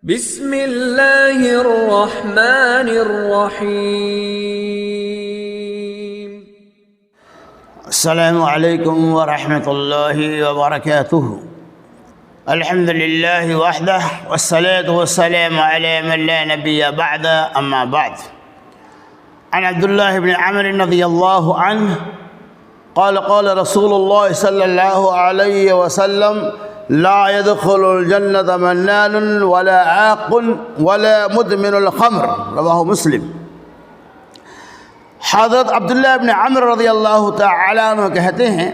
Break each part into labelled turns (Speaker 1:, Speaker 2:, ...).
Speaker 1: بسم اللہ الرحمن الرحیم۔
Speaker 2: السلام علیکم ورحمۃ اللہ وبرکاتہ۔ الحمد للہ وحدہ والصلاة والسلام علی من لا نبی بعد، اما بعد۔ عن عبد اللہ بن عمرو رضی اللہ عنہ قال قال رسول اللہ صلی اللہ علیہ وسلم لا يدخل الجنة منان ولا عاق ولا مدمن الخمر، رواہ مسلم۔ حضرت عبداللہ بن عمرو رضی اللہ تعالی عنہ کہتے ہیں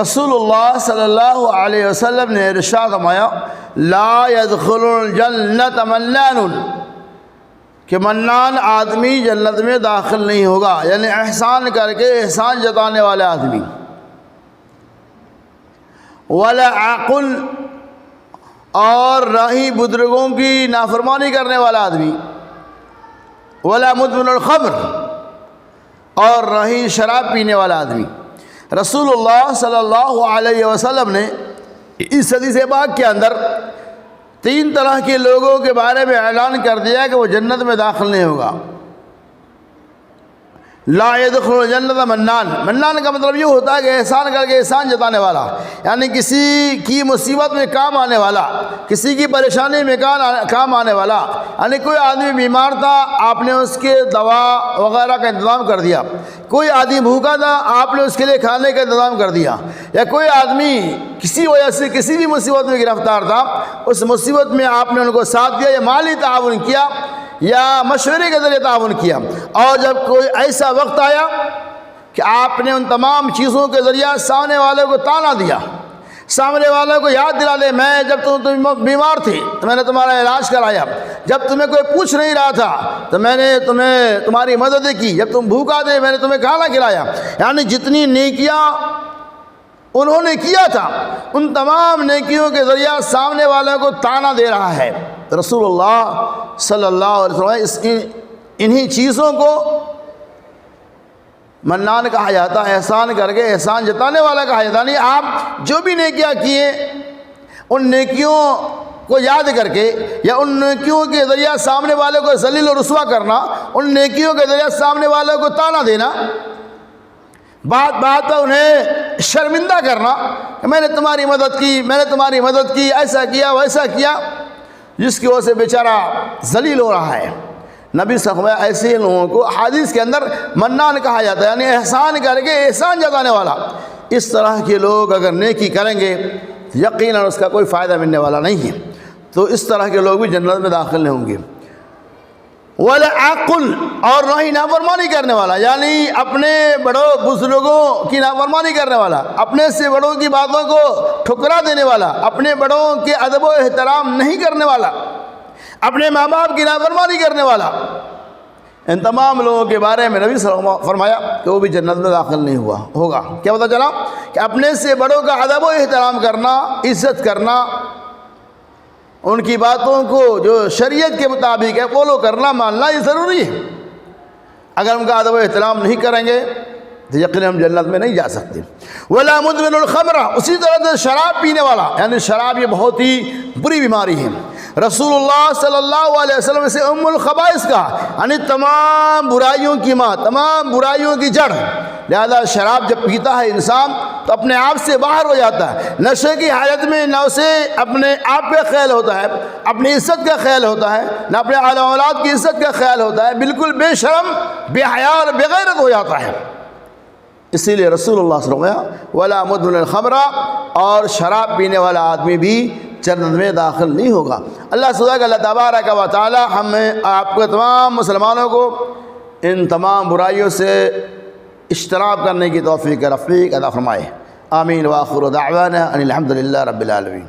Speaker 2: رسول اللہ صلی اللہ علیہ وسلم نے ارشاد فرمایا لا يدخل الجنة منان، کہ منان آدمی جنت میں داخل نہیں ہوگا، یعنی احسان کر کے احسان جتانے والا آدمی، ولا عاقل، اور راہی بزرگوں کی نافرمانی کرنے والا آدمی، ولا مدمن الخمر، اور راہی شراب پینے والا آدمی۔ رسول اللہ صلی اللہ علیہ وسلم نے اس حدیث پاک کے اندر تین طرح کے لوگوں کے بارے میں اعلان کر دیا کہ وہ جنت میں داخل نہیں ہوگا۔ لا يدخل الجنة منان، منان کا مطلب یہ ہوتا ہے کہ احسان کر کے احسان جتانے والا، یعنی کسی کی مصیبت میں کام آنے والا، کسی کی پریشانی میں کام آنے والا، یعنی کوئی آدمی بیمار تھا، آپ نے اس کے دوا وغیرہ کا انتظام کر دیا، کوئی آدمی بھوکا تھا، آپ نے اس کے لیے کھانے کا انتظام کر دیا، یا کوئی آدمی کسی وجہ سے کسی بھی مصیبت میں گرفتار تھا، اس مصیبت میں آپ نے ان کو ساتھ دیا، یا مالی تعاون کیا یا مشورے کے ذریعے تعاون کیا، اور جب کوئی ایسا وقت آیا کہ آپ نے ان تمام چیزوں کے ذریعہ سامنے والے کو تانا دیا، سامنے والوں کو یاد دلا دے میں جب تم بیمار تھے تو میں نے تمہارا علاج کرایا، جب تمہیں کوئی پوچھ نہیں رہا تھا تو میں نے تمہاری مدد کی، جب تم بھوکا تھے میں نے تمہیں کھانا کھلایا، یعنی جتنی نیکیاں انہوں نے کیا تھا ان تمام نیکیوں کے ذریعہ سامنے والوں کو تانا دے رہا ہے۔ رسول اللہ صلی اللہ علیہ وسلم انہی چیزوں کو منان کہا جاتا ہے، احسان کر کے احسان جتانے والا کہا جاتا ہے۔ یعنی آپ جو بھی نیکیاں کیے ان نیکیوں کو یاد کر کے یا ان نیکیوں کے ذریعہ سامنے والے کو ذلیل و رسوا کرنا، ان نیکیوں کے ذریعہ سامنے والوں کو تانا دینا، بات بات پر انہیں شرمندہ کرنا کہ میں نے تمہاری مدد کی، میں نے تمہاری مدد کی، ایسا کیا ویسا کیا، جس کی وجہ سے بیچارہ ذلیل ہو رہا ہے۔ نبی صلی اللہ علیہ وسلم ایسے لوگوں کو حدیث کے اندر منان کہا جاتا ہے، یعنی احسان کر کے احسان جتانے والا۔ اس طرح کے لوگ اگر نیکی کریں گے یقیناً اس کا کوئی فائدہ ملنے والا نہیں ہے، تو اس طرح کے لوگ بھی جنت میں داخل نہیں ہوں گے۔ ولا عاقل، اور نہ ہی نافرمانی کرنے والا، یعنی اپنے بڑوں بزرگوں کی نافرمانی کرنے والا، اپنے سے بڑوں کی باتوں کو ٹھکرا دینے والا، اپنے بڑوں کے ادب و احترام نہیں کرنے والا، اپنے ماں باپ کی نافرمانی کرنے والا، ان تمام لوگوں کے بارے میں نبی صلی اللہ علیہ وسلم فرمایا کہ وہ بھی جنت میں داخل نہیں ہوگا۔ کیا پتہ چلا کہ اپنے سے بڑوں کا ادب و احترام کرنا، عزت کرنا، ان کی باتوں کو جو شریعت کے مطابق ہے فالو کرنا، ماننا یہ ضروری ہے۔ اگر ان کا ادب و احترام نہیں کریں گے تو یقیناً ہم جنت میں نہیں جا سکتے۔ ولا مدمن الخمر، اسی طرح سے شراب پینے والا، یعنی شراب یہ بہت ہی بری بیماری ہے۔ رسول اللہ صلی اللہ علیہ وسلم سے ام الخبائث کہا، یعنی تمام برائیوں کی ماں، تمام برائیوں کی جڑ۔ لہذا شراب جب پیتا ہے انسان تو اپنے آپ سے باہر ہو جاتا ہے، نشے کی حالت میں نہ اسے اپنے آپ کا خیال ہوتا ہے، اپنی عزت کا خیال ہوتا ہے، نہ اپنے اعلی اولاد کی عزت کا خیال ہوتا ہے، بالکل بے شرم، بے حیا اور بے غیرت ہو جاتا ہے۔ اسی لیے رسول اللہ صلی اللہ علیہ وسلم ولا مدمن الخمر، اور شراب پینے والا آدمی بھی جنت میں داخل نہیں ہوگا۔ اللہ تبارک و تعالی ہمیں آپ کو تمام مسلمانوں کو ان تمام برائیوں سے اجتناب کرنے کی توفیق رفیق عطا فرمائے۔ آمین۔ وآخر دعوانا ان الحمد للہ رب العالمین۔